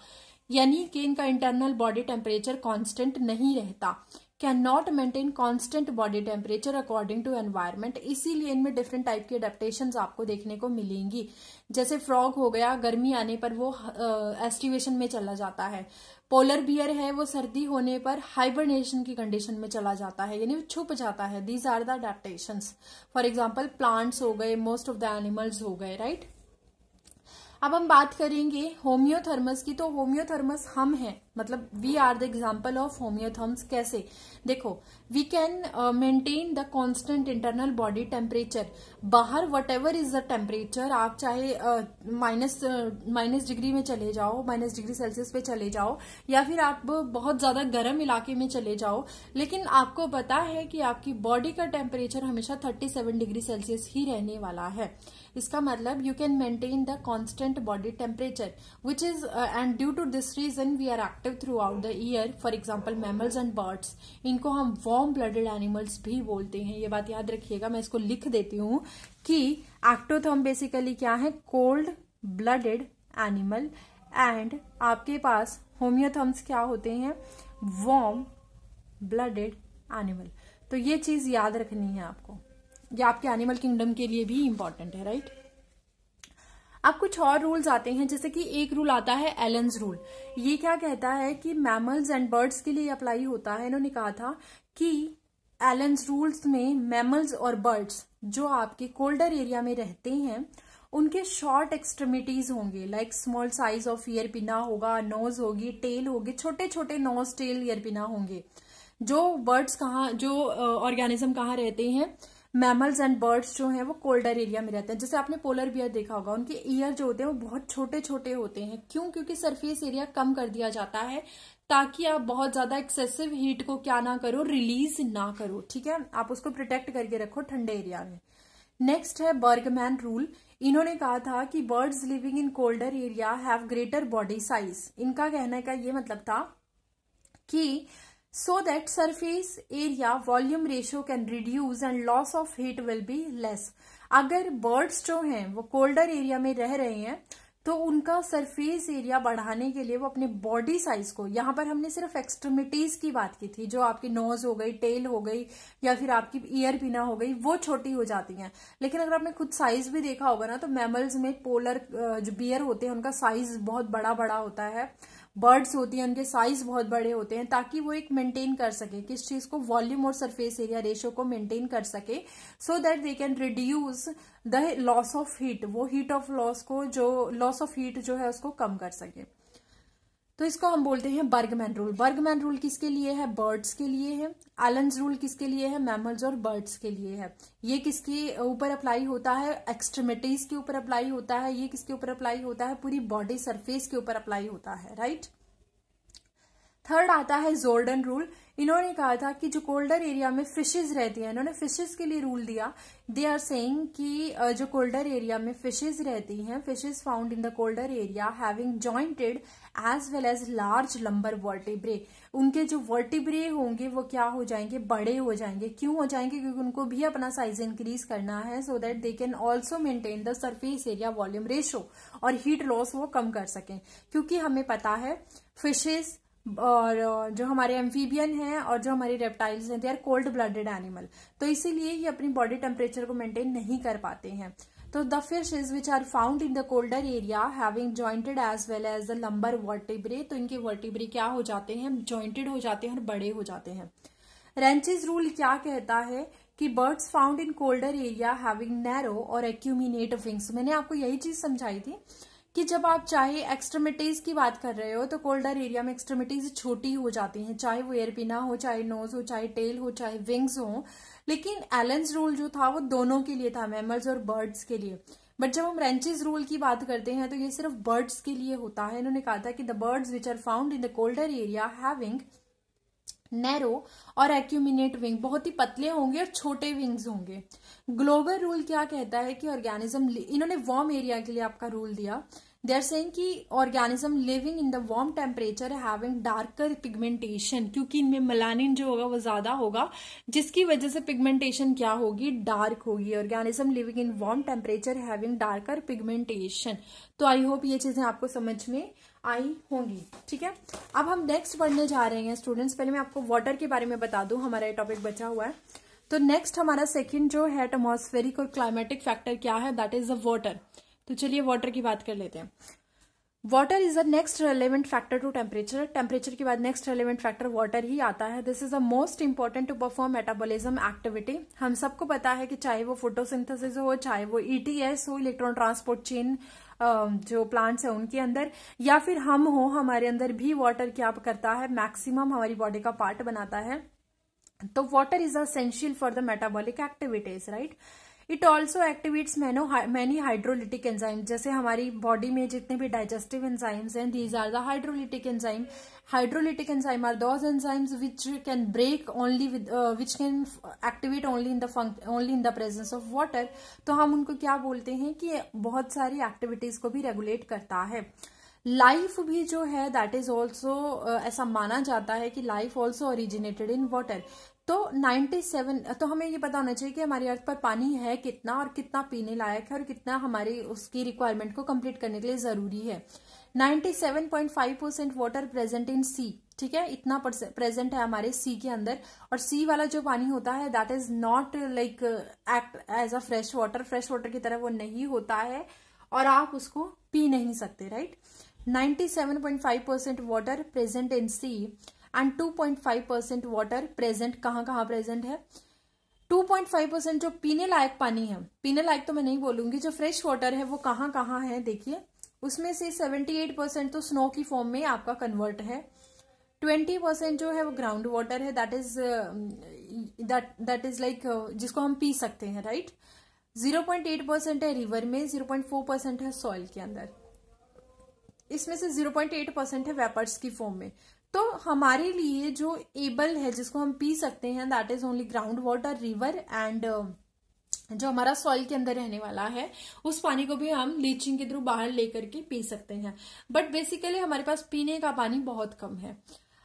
यानी कि इनका इंटरनल बॉडी टेम्परेचर कांस्टेंट नहीं रहता। Can not maintain constant body temperature according to environment. इसीलिए इनमें डिफरेंट टाइप की अडेप्टेशंस आपको देखने को मिलेंगी। जैसे फ्रॉग हो गया, गर्मी आने पर वो एस्टिवेशन में चला जाता है। पोलर बियर है, वो सर्दी होने पर हाइबरनेशन की कंडीशन में चला जाता है, यानी वो छुप जाता है। These are the adaptations. For example plants हो गए, मोस्ट ऑफ द एनिमल्स हो गए, राइट। अब हम बात करेंगे होम्योथर्मस की। तो होम्योथर्मस हम हैं, मतलब we are the example of homeotherms. कैसे, देखो, we can maintain the constant internal body temperature. बाहर whatever is the temperature, आप चाहे माइनस डिग्री में चले जाओ, माइनस डिग्री सेल्सियस पे चले जाओ, या फिर आप बहुत ज्यादा गर्म इलाके में चले जाओ, लेकिन आपको पता है कि आपकी बॉडी का टेम्परेचर हमेशा 37 डिग्री सेल्सियस ही रहने वाला है। इसका मतलब you can maintain the constant body temperature which is and due to this reason we are active throughout the year. For example mammals and birds, इनको हम वार्म ब्लडेड एनिमल्स भी बोलते हैं। ये बात याद रखिएगा, मैं इसको लिख देती हूँ कि एक्टोथर्म बेसिकली क्या है, कोल्ड ब्लडेड एनिमल, एंड आपके पास होम्योथर्म्स क्या होते हैं, वार्म ब्लडेड एनिमल। तो ये चीज याद रखनी है आपको, ये आपके एनिमल किंगडम के लिए भी इंपॉर्टेंट है, राइट। अब कुछ और रूल्स आते हैं, जैसे कि एक रूल आता है एलन्स रूल। ये क्या कहता है कि मैमल्स एंड बर्ड्स के लिए अप्लाई होता है। इन्होंने कहा था कि एलन्स रूल्स में मैमल्स और बर्ड्स जो आपके कोल्डर एरिया में रहते हैं उनके शॉर्ट एक्सट्रीमिटीज होंगे, like small size of year पिना होगा, नोज होगी, टेल होगी, छोटे छोटे नोज टेल ईयर पिना होंगे। जो बर्ड्स कहाँ, जो ऑर्गेनिज्म कहाँ रहते हैं, मैमल्स एंड बर्ड्स जो हैं वो कोल्डर एरिया में रहते हैं। जैसे आपने पोलर बियर देखा होगा, उनके ईयर जो होते हैं वो बहुत छोटे छोटे होते हैं। क्यों? क्योंकि सरफेस एरिया कम कर दिया जाता है ताकि आप बहुत ज्यादा एक्सेसिव हीट को क्या ना करो, रिलीज ना करो। ठीक है, आप उसको प्रोटेक्ट करके रखो ठंडे एरिया में। नेक्स्ट है बर्गमैन रूल। इन्होंने कहा था कि birds living in colder area have greater body size. इनका कहने का ये मतलब था कि so that surface area volume ratio can reduce and loss of heat will be less। अगर birds जो हैं वो कोल्डर एरिया में रह रहे हैं तो उनका सरफेस एरिया बढ़ाने के लिए वो अपने बॉडी साइज को, यहाँ पर हमने सिर्फ एक्सट्रीमिटीज की बात की थी, जो आपकी नोज हो गई, टेल हो गई, या फिर आपकी ईयर पिना हो गई, वो छोटी हो जाती हैं। लेकिन अगर आपने खुद साइज भी देखा होगा ना, तो मैमल्स में पोलर जो बियर होते हैं उनका साइज बहुत बड़ा बड़ा होता है, बर्ड्स होती हैं उनके साइज बहुत बड़े होते हैं, ताकि वो एक मेंटेन कर सके किस चीज को, वॉल्यूम और सरफेस एरिया रेशियो को मेंटेन कर सके, so that they can reduce the loss of heat, वो हीट ऑफ लॉस को, जो लॉस ऑफ हीट जो है उसको कम कर सके। तो इसको हम बोलते हैं बर्गमैन रूल। बर्गमैन रूल किसके लिए है? बर्ड्स के लिए है। एलन्स रूल किसके लिए है? मैमल्स और बर्ड्स के लिए है। ये किसके ऊपर अप्लाई होता है? एक्सट्रीमिटीज के ऊपर अप्लाई होता है। ये किसके ऊपर अप्लाई होता है? पूरी बॉडी सरफेस के ऊपर अप्लाई होता है, राइट। थर्ड आता है जॉर्डन रूल। इन्होंने कहा था कि जो कोल्डर एरिया में फिशेज रहती हैं, इन्होंने फिशेज के लिए रूल दिया। दे आर सेइंग कि जो कोल्डर एरिया में फिशेज रहती हैं, fishes found in the colder area having jointed as well as large lumbar vertebrae, उनके जो वर्टिब्रे होंगे वो क्या हो जाएंगे? बड़े हो जाएंगे। क्यों हो जाएंगे? क्योंकि उनको भी अपना साइज इंक्रीज करना है, so that they can also maintain the surface area volume ratio, और हीट लॉस वो कम कर सकें। क्योंकि हमें पता है फिशेज और जो हमारे एम्फीबियन हैं और जो हमारे रेप्टाइल्स हैं, they are cold blooded animal, तो इसीलिए ये अपनी बॉडी टेम्परेचर को मेंटेन नहीं कर पाते हैं। तो the fishes which are found in the colder area having jointed as well as the lumbar vertebrae, तो इनके वर्टिब्रे क्या हो जाते हैं? जॉइंटेड हो जाते हैं और बड़े हो जाते हैं। रेंचेस रूल क्या कहता है कि birds found in colder area having narrow और एक्यूमिनेट विंग्स। मैंने आपको यही चीज समझाई थी कि जब आप चाहे एक्सट्रीमिटीज की बात कर रहे हो, तो कोल्डर एरिया में एक्सट्रीमिटीज छोटी हो जाती हैं, चाहे वो एयरपिना हो, चाहे नोज हो, चाहे टेल हो, चाहे विंग्स हो। लेकिन एलन्स रूल जो था वो दोनों के लिए था, मैमल्स और बर्ड्स के लिए। बट जब हम रेंचेस रूल की बात करते हैं तो ये सिर्फ बर्ड्स के लिए होता है। इन्होंने कहा था कि the birds which are found in the colder area having narrow और एक्यूमिनेट विंग, बहुत ही पतले होंगे और छोटे विंग्स होंगे। ग्लोबल रूल क्या कहता है कि ऑर्गेनिज्म, इन्होंने वार्म एरिया के लिए आपका रूल दिया। दे आर सेइंग कि organism living in the warm temperature having darker pigmentation, क्योंकि इनमें मेलानिन जो होगा वो ज्यादा होगा, जिसकी वजह से पिगमेंटेशन क्या होगी? डार्क होगी। Organism living in warm temperature having darker pigmentation. तो आई होप ये चीजें आपको समझ में आई होंगी, ठीक है। अब हम नेक्स्ट पढ़ने जा रहे हैं स्टूडेंट्स। पहले मैं आपको वाटर के बारे में बता दूं, हमारा ये टॉपिक बचा हुआ है। तो नेक्स्ट हमारा सेकंड जो है एटमॉस्फेरिक और क्लाइमेटिक फैक्टर क्या है? That is the water. तो चलिए वाटर की बात कर लेते हैं। Water is the next relevant factor to temperature. Temperature के बाद नेक्स्ट रेलेवेंट फैक्टर वाटर ही आता है। This is the most important to perform metabolism activity. हम सबको पता है कि चाहे वो फोटोसिंथेसिस हो, चाहे वो ईटीएस हो, इलेक्ट्रॉन ट्रांसपोर्ट चेन जो प्लांट्स है उनके अंदर, या फिर हम हो, हमारे अंदर भी वाटर क्या करता है? मैक्सिमम हमारी बॉडी का पार्ट बनाता है। तो water is essential for the metabolic activities, right. It also activates many hydrolytic enzyme. जैसे हमारी बॉडी में जितने भी डाइजेस्टिव एंजाइम्स हैं, these are the hydrolytic enzyme. Hydrolytic enzyme are those enzymes which can break only which can activate only in the presence of water. तो हम उनको क्या बोलते हैं कि बहुत सारी एक्टिविटीज को भी रेगुलेट करता है। लाइफ भी जो है दैट इज ऑल्सो, ऐसा माना जाता है कि life also originated in water. तो 97, तो हमें ये पता होना चाहिए कि हमारी अर्थ पर पानी है कितना और कितना पीने लायक है और कितना हमारी उसकी रिक्वायरमेंट को कंप्लीट करने के लिए जरूरी है। 97.5% वाटर प्रेजेंट इन सी, ठीक है, इतना प्रेजेंट है हमारे सी के अंदर। और सी वाला जो पानी होता है that is not like act as a fresh water. Fresh water की तरह वो नहीं होता है और आप उसको पी नहीं सकते, right. 97.5% water present in sea and 2.5% water present कहाँ प्रेजेंट है? 2.5% जो पीने लायक पानी है, पीने लायक तो मैं नहीं बोलूंगी, जो फ्रेश वाटर है वो कहाँ है? देखिए, उसमें से 78% तो स्नो की फॉर्म में आपका कन्वर्ट है। 20% जो है वो ग्राउंड वाटर है, दैट इज लाइक जिसको हम पी सकते हैं, राइट। 0.8% है रिवर में, 0.4% है सॉइल के अंदर, इसमें से 0.8% है वेपर्स की फॉर्म में। तो हमारे लिए जो एबल है, जिसको हम पी सकते हैं, that is only ground water, river and जो हमारा सॉइल के अंदर रहने वाला है, उस पानी को भी हम लीचिंग के थ्रू बाहर लेकर के पी सकते हैं। बट बेसिकली हमारे पास पीने का पानी बहुत कम है।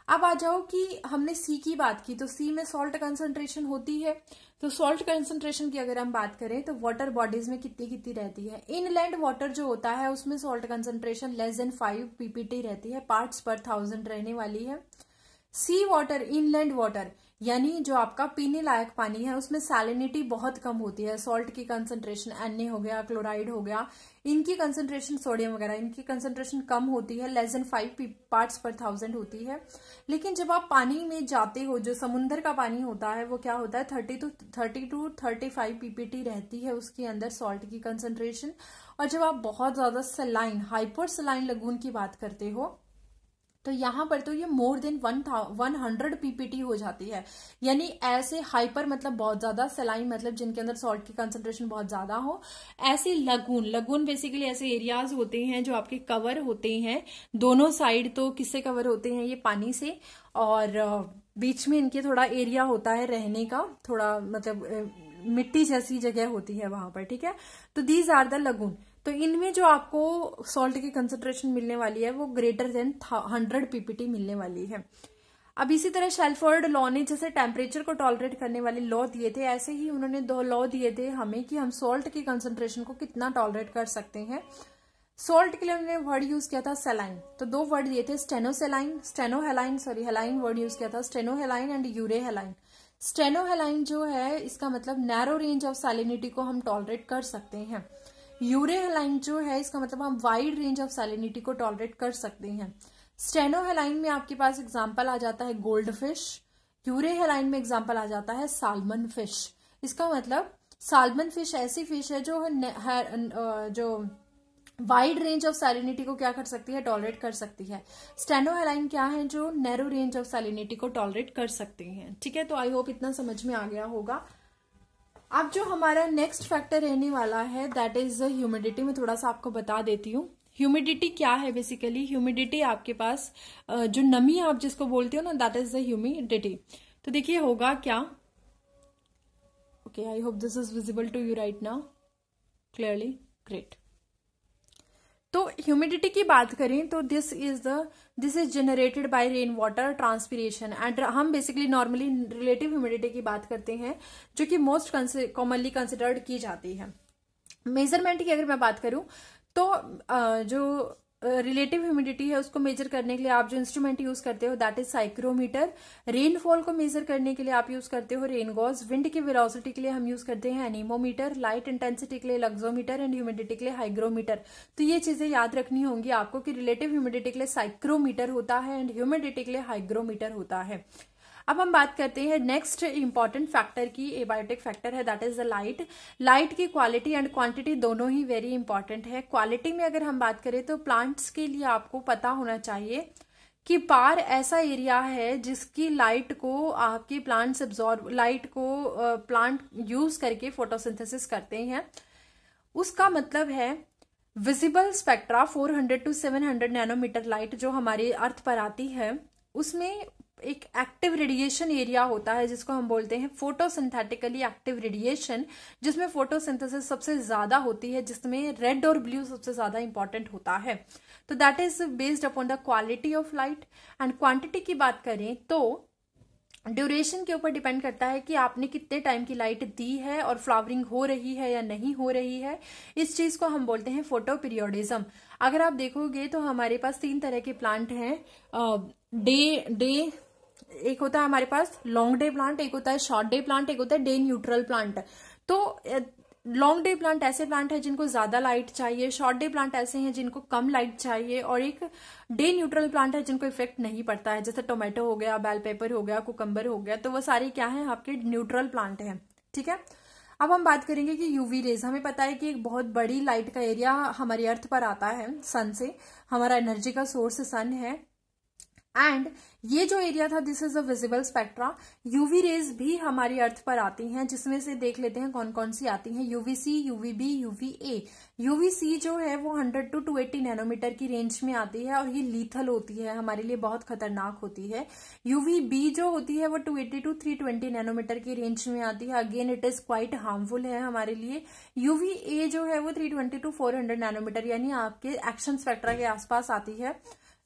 अब आ जाओ कि हमने सी की बात की, तो सी में सॉल्ट कंसंट्रेशन होती है। तो सॉल्ट कंसंट्रेशन की अगर हम बात करें तो वाटर बॉडीज में कितनी कितनी रहती है। इनलैंड वाटर जो होता है उसमें salt concentration less than 5 ppt रहती है, पार्ट्स पर 1000 रहने वाली है। सी वाटर, इनलैंड वाटर यानी जो आपका पीने लायक पानी है उसमें सैलिनिटी बहुत कम होती है। सॉल्ट की कंसंट्रेशन Na हो गया, क्लोराइड हो गया, इनकी कंसंट्रेशन, सोडियम वगैरह, इनकी कंसंट्रेशन कम होती है, लेस देन 5 पार्ट्स पर 1000 होती है। लेकिन जब आप पानी में जाते हो, जो समुद्र का पानी होता है वो क्या होता है 30 to 35 ppt रहती है उसके अंदर सॉल्ट की कंसंट्रेशन। और जब आप बहुत ज्यादा सलाइन, हाइपर सलाइन लगून की बात करते हो तो यहां पर तो ये मोर देन 100 ppt हो जाती है। यानी ऐसे हाइपर मतलब बहुत ज्यादा, सलाइन मतलब जिनके अंदर सॉल्ट की कंसंट्रेशन बहुत ज्यादा हो, ऐसे लगून बेसिकली ऐसे एरियाज होते हैं जो आपके कवर होते हैं दोनों साइड। तो किससे कवर होते हैं ये, पानी से, और बीच में इनके थोड़ा एरिया होता है रहने का, थोड़ा मतलब मिट्टी जैसी जगह होती है वहां पर, ठीक है। तो दीज आर द लगून। तो इनमें जो आपको सॉल्ट की कंसंट्रेशन मिलने वाली है वो ग्रेटर देन 100 ppt मिलने वाली है। अब इसी तरह शेल्फोर्ड लॉ ने जैसे टेम्परेचर को टॉलरेट करने वाले लॉ दिए थे, ऐसे ही उन्होंने 2 लॉ दिए थे हमें कि हम सॉल्ट की कंसंट्रेशन को कितना टॉलरेट कर सकते हैं। सॉल्ट के लिए उन्होंने वर्ड यूज किया था सेलाइन। तो 2 वर्ड दिए थे, हेलाइन वर्ड यूज किया था, स्टेनोहेलाइन एंड यूरेहेलाइन। स्टेनोहेलाइन जो है इसका मतलब नैरो रेंज ऑफ सैलिनिटी को हम टॉलरेट कर सकते हैं। यूरेहेलाइन जो है इसका मतलब हम वाइड रेंज ऑफ सैलिनिटी को टॉलरेट कर सकते हैं। स्टेनोहेलाइन में आपके पास एग्जांपल आ जाता है गोल्ड फिश, यूरेहेलाइन में एग्जांपल आ जाता है साल्मन फिश। इसका मतलब साल्मन फिश ऐसी फिश है जो वाइड रेंज ऑफ सैलिनिटी को क्या कर सकती है, टॉलरेट कर सकती है। स्टेनोहेलाइन क्या है, जो नैरो रेंज ऑफ सैलिनिटी को टॉलरेट कर सकते हैं, ठीक है। तो आई होप इतना समझ में आ गया होगा। अब जो हमारा नेक्स्ट फैक्टर रहने वाला है दैट इज ह्यूमिडिटी। में थोड़ा सा आपको बता देती हूँ ह्यूमिडिटी क्या है। बेसिकली ह्यूमिडिटी आपके पास जो नमी आप जिसको बोलते हो ना, दैट इज द ह्यूमिडिटी। तो देखिए होगा क्या, okay I hope this is visible to you right now clearly, great. तो ह्यूमिडिटी की बात करें तो this is generated by rain water transpiration and हम बेसिकली नॉर्मली रिलेटिव ह्यूमिडिटी की बात करते हैं जो कि मोस्ट कॉमनली कंसिडर्ड की जाती है। मेजरमेंट की अगर मैं बात करूं तो जो रिलेटिव ह्यूमिडिटी है उसको मेजर करने के लिए आप जो इंस्ट्रूमेंट यूज करते हो दैट इज साइक्रोमीटर। रेनफॉल को मेजर करने के लिए आप यूज करते हो रेन गॉज। विंड की वेलोसिटी के लिए हम यूज करते हैं एनीमोमीटर। लाइट इंटेंसिटी के लिए लक्सोमीटर एंड ह्यूमिडिटी के लिए हाइग्रोमीटर। तो ये चीजें याद रखनी होंगी आपको कि रिलेटिव ह्यूमिडिटी के लिए साइक्रोमीटर होता है एंड ह्यूमिडिटी के लिए हाइग्रोमीटर होता है। अब हम बात करते हैं नेक्स्ट इंपॉर्टेंट फैक्टर की, एबायोटिक फैक्टर है that is the light. Light की क्वालिटी एंड क्वांटिटी दोनों ही वेरी इंपॉर्टेंट है। क्वालिटी में अगर हम बात करें तो प्लांट्स के लिए आपको पता होना चाहिए कि पार ऐसा एरिया है जिसकी लाइट को आपकी प्लांट्स एब्जॉर्ब, लाइट को प्लांट यूज करके फोटोसिंथेसिस करते हैं। उसका मतलब है visible spectra 400 to 700 nanometre light जो हमारी अर्थ पर आती है उसमें एक एक्टिव रेडिएशन एरिया होता है जिसको हम बोलते हैं फोटोसिंथेटिकली एक्टिव रेडिएशन, जिसमें फोटोसिंथेसिस सबसे ज्यादा होती है, जिसमें रेड और ब्लू सबसे ज्यादा इंपॉर्टेंट होता है। तो that is based upon the quality of light. And quantity की बात करें तो ड्यूरेशन के ऊपर डिपेंड करता है कि आपने कितने टाइम की लाइट दी है और फ्लावरिंग हो रही है या नहीं हो रही है। इस चीज को हम बोलते हैं फोटो पीरियोडिज्म। अगर आप देखोगे तो हमारे पास 3 तरह के प्लांट हैं। एक होता है हमारे पास लॉन्ग डे प्लांट, एक होता है शॉर्ट डे प्लांट, एक होता है डे न्यूट्रल प्लांट। तो लॉन्ग डे प्लांट ऐसे प्लांट है जिनको ज्यादा लाइट चाहिए, शॉर्ट डे प्लांट ऐसे हैं जिनको कम लाइट चाहिए, और एक डे न्यूट्रल प्लांट है जिनको इफेक्ट नहीं पड़ता है, जैसे टोमेटो हो गया, बेल पेपर हो गया, कुकम्बर हो गया। तो वो सारे क्या है आपके न्यूट्रल प्लांट हैं, ठीक है। अब हम बात करेंगे कि यूवी रेज। हमें पता है कि एक बहुत बड़ी लाइट का एरिया हमारी अर्थ पर आता है सन से, हमारा एनर्जी का सोर्स सन है। एंड ये जो एरिया था this is a visible spectra. UV rays भी हमारी अर्थ पर आती हैं, जिसमें से देख लेते हैं कौन कौन सी आती हैं। UVC, UVB, UVA. यूवीसी जो है वो 100 to 280 नैनोमीटर की रेंज में आती है और ये लीथल होती है, हमारे लिए बहुत खतरनाक होती है। यूवीबी जो होती है वो 280 to 320 नैनोमीटर की रेंज में आती है, again it is quite harmful है हमारे लिए। यूवीए जो है वो 320 to 400 नैनोमीटर यानी आपके एक्शन स्पेक्ट्रा के आसपास आती है।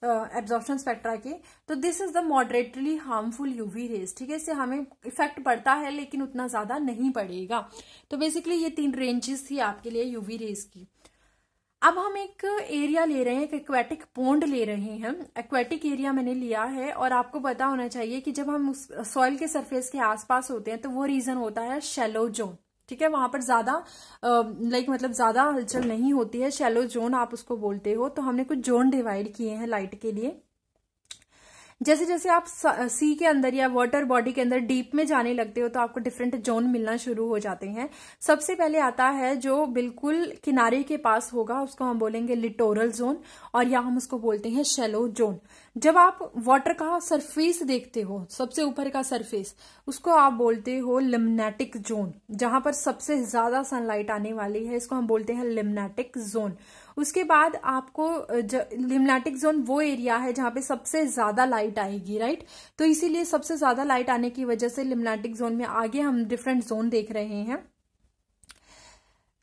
एब्जॉर्प्शन स्पेक्ट्रा के, तो this is the moderately harmful UV rays, ठीक है। इससे हमें इफेक्ट पड़ता है लेकिन उतना ज्यादा नहीं पड़ेगा। तो बेसिकली ये 3 रेंजेस थी आपके लिए यूवी रेज की। अब हम एक एरिया ले रहे हैं, एक एक्वेटिक पोंड ले रहे हैं। एक्वेटिक एरिया मैंने लिया है और आपको पता होना चाहिए कि जब हम उस सॉइल के सरफेस के आसपास होते हैं तो वो रीजन होता है शैलो जोन, ठीक है। वहां पर ज्यादा मतलब ज्यादा हलचल नहीं होती है, शैलो जोन आप उसको बोलते हो। तो हमने कुछ जोन डिवाइड किए हैं लाइट के लिए। जैसे जैसे आप सी के अंदर या वाटर बॉडी के अंदर डीप में जाने लगते हो तो आपको डिफरेंट जोन मिलना शुरू हो जाते हैं। सबसे पहले आता है जो बिल्कुल किनारे के पास होगा, उसको हम बोलेंगे लिटोरल जोन, और या हम उसको बोलते हैं शैलो जोन। जब आप वाटर का सरफेस देखते हो, सबसे ऊपर का सरफेस, उसको आप बोलते हो लिम्नेटिक जोन, जहां पर सबसे ज्यादा सनलाइट आने वाली है, इसको हम बोलते हैं लिम्नेटिक जोन। उसके बाद आपको लिम्नेटिक जोन वो एरिया है जहां पे सबसे ज्यादा लाइट आएगी, राइट। तो इसीलिए सबसे ज्यादा लाइट आने की वजह से लिम्नेटिक जोन में आगे हम डिफरेंट जोन देख रहे हैं।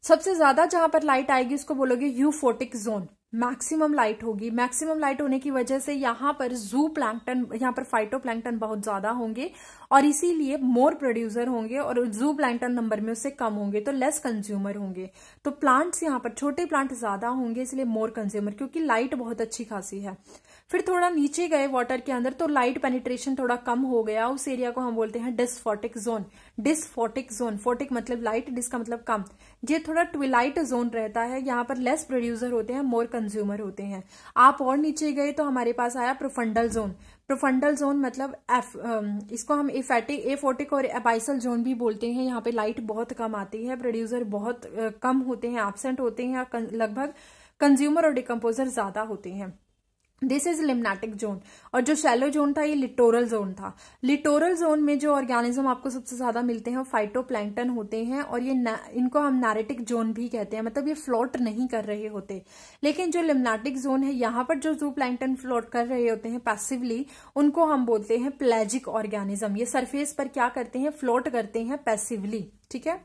सबसे ज्यादा जहां पर लाइट आएगी उसको बोलोगे यूफोटिक जोन, मैक्सिमम लाइट होगी। मैक्सिमम लाइट होने की वजह से यहाँ पर जू प्लैंक्टन, यहाँ पर फाइटो प्लैंक्टन बहुत ज्यादा होंगे और इसीलिए मोर प्रोड्यूसर होंगे, और जू प्लैंक्टन नंबर में उससे कम होंगे तो लेस कंज्यूमर होंगे। तो प्लांट्स यहाँ पर छोटे प्लांट ज्यादा होंगे इसलिए मोर कंज्यूमर, क्योंकि लाइट बहुत अच्छी खासी है। फिर थोड़ा नीचे गए वाटर के अंदर तो लाइट पेनिट्रेशन थोड़ा कम हो गया, उस एरिया को हम बोलते हैं डिस्फोटिक जोन। डिस्फोटिक जोन, फोटिक मतलब लाइट, डिस का मतलब कम, ये थोड़ा ट्विलाइट जोन रहता है। यहाँ पर लेस प्रोड्यूसर होते हैं, मोर कंज्यूमर होते हैं। आप और नीचे गए तो हमारे पास आया प्रोफंडल जोन। प्रोफंडल जोन मतलब इसको हम एफोटिक और एबाइसल जोन भी बोलते हैं। यहाँ पे लाइट बहुत कम आती है, प्रोड्यूसर बहुत कम होते हैं, एब्सेंट होते हैं, लगभग कंज्यूमर और डिकम्पोजर ज्यादा होते हैं। This is limnetic zone. और जो शैलो जोन था ये लिटोरल जोन था। लिटोरल जोन में जो ऑर्गेनिज्म आपको सबसे ज्यादा मिलते हैं वो फाइटोप्लैंक्टन होते हैं, और ये इनको हम नैरेटिक जोन भी कहते हैं, मतलब ये फ्लोट नहीं कर रहे होते। लेकिन जो लिम्नेटिक जोन है यहाँ पर जो जू प्लैंक्टन फ्लोट कर रहे होते हैं पैसिवली, उनको हम बोलते हैं पेलाजिक ऑर्गेनिज्म। ये सरफेस पर क्या करते हैं, फ्लोट करते हैं पैसिवली, ठीक है।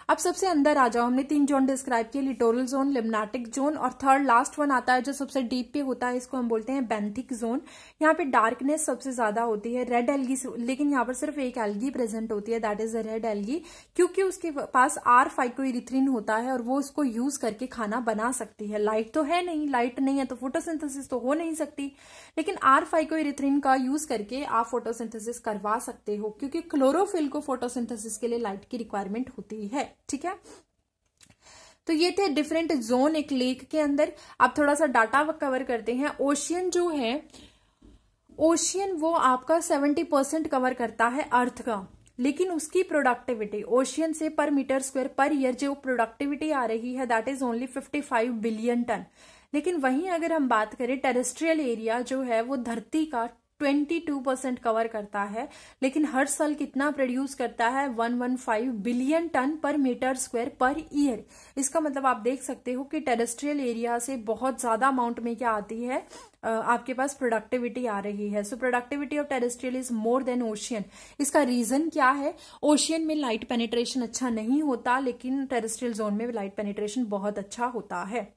अब सबसे अंदर आ जाओ, हमने 3 जोन डिस्क्राइब किए, लिटोरल जोन, लिम्नेटिक जोन, और थर्ड लास्ट वन आता है जो सबसे डीप पे होता है, इसको हम बोलते हैं बेंथिक जोन। यहाँ पे डार्कनेस सबसे ज्यादा होती है, रेड एल्गी, लेकिन यहाँ पर सिर्फ एक एल्गी प्रेजेंट होती है, that is the red algae, क्योंकि उसके पास R-फाइकोइरिथ्रिन होता है और वो उसको यूज करके खाना बना सकती है। लाइट तो है नहीं, लाइट नहीं है तो फोटोसिंथेसिस तो हो नहीं सकती, लेकिन R-फाइकोइरिथ्रिन का यूज करके आप फोटोसिंथेसिस करवा सकते हो, क्योंकि क्लोरोफिल को फोटोसिंथेसिस के लिए लाइट की रिक्वायरमेंट होती है, ठीक है। तो ये थे डिफरेंट जोन एक लेक के अंदर। अब थोड़ा सा डाटा कवर करते हैं। ओशियन जो है, ओशियन वो आपका 70% कवर करता है अर्थ का, लेकिन उसकी प्रोडक्टिविटी ओशियन से पर मीटर स्क्वायर पर ईयर जो प्रोडक्टिविटी आ रही है that is only 55 billion ton. लेकिन वहीं अगर हम बात करें टेरेस्ट्रियल एरिया जो है वो धरती का 22% कवर करता है, लेकिन हर साल कितना प्रोड्यूस करता है, 115 बिलियन टन पर मीटर स्क्वायर पर ईयर। इसका मतलब आप देख सकते हो कि टेरेस्ट्रियल एरिया से बहुत ज्यादा अमाउंट में क्या आती है, आपके पास प्रोडक्टिविटी आ रही है। So productivity of terrestrial is more than ocean. इसका रीजन क्या है, ओशियन में लाइट पेनिट्रेशन अच्छा नहीं होता, लेकिन टेरेस्ट्रियल जोन में लाइट पेनिट्रेशन बहुत अच्छा होता है,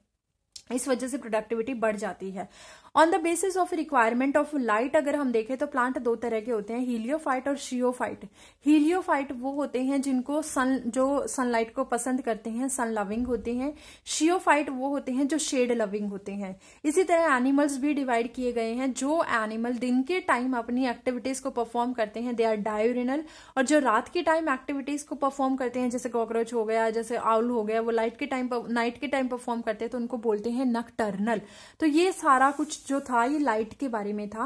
इस वजह से प्रोडक्टिविटी बढ़ जाती है। On the basis of requirement of light अगर हम देखें तो प्लांट 2 तरह के होते हैं, हीलियोफाइट और शियोफाइट। हीलियोफाइट वो होते हैं जिनको जो सनलाइट को पसंद करते हैं, सन लविंग होते हैं। शियोफाइट वो होते हैं जो शेड लविंग होते हैं। इसी तरह एनिमल्स भी डिवाइड किए गए हैं। जो एनिमल दिन के टाइम अपनी एक्टिविटीज को परफॉर्म करते हैं दे आर डायोरिनल, और जो रात के टाइम एक्टिविटीज को परफॉर्म करते हैं जैसे कॉकरोच हो गया, जैसे आउल हो गया, वो नाइट के टाइम परफॉर्म करते हैं तो उनको बोलते हैं नक्टर्नल। तो ये सारा कुछ जो था ये लाइट के बारे में था।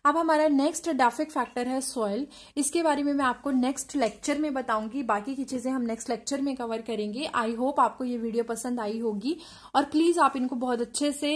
अब हमारा नेक्स्ट डाफिक फैक्टर है सॉइल। इसके बारे में मैं आपको नेक्स्ट लेक्चर में बताऊंगी, बाकी की चीजें हम नेक्स्ट लेक्चर में कवर करेंगे। आई होप आपको ये वीडियो पसंद आई होगी, और प्लीज आप इनको बहुत अच्छे से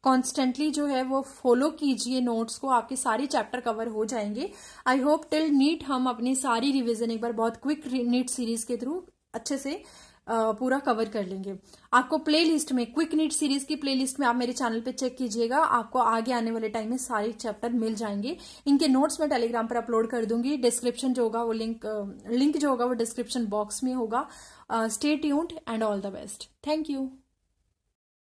कॉन्स्टेंटली जो है वो फॉलो कीजिए नोट्स को, आपके सारी चैप्टर कवर हो जाएंगे। आई होप टिल नीट हम अपनी सारी रिविजन एक बार बहुत क्विक नीट सीरीज के थ्रू अच्छे से पूरा कवर कर लेंगे। आपको प्लेलिस्ट में, क्विक नीट सीरीज की प्लेलिस्ट में आप मेरे चैनल पे चेक कीजिएगा, आपको आगे आने वाले टाइम में सारे चैप्टर मिल जाएंगे। इनके नोट्स मैं टेलीग्राम पर अपलोड कर दूंगी। डिस्क्रिप्शन जो होगा वो लिंक जो होगा वो डिस्क्रिप्शन बॉक्स में होगा। Stay tuned and all the best. Thank you.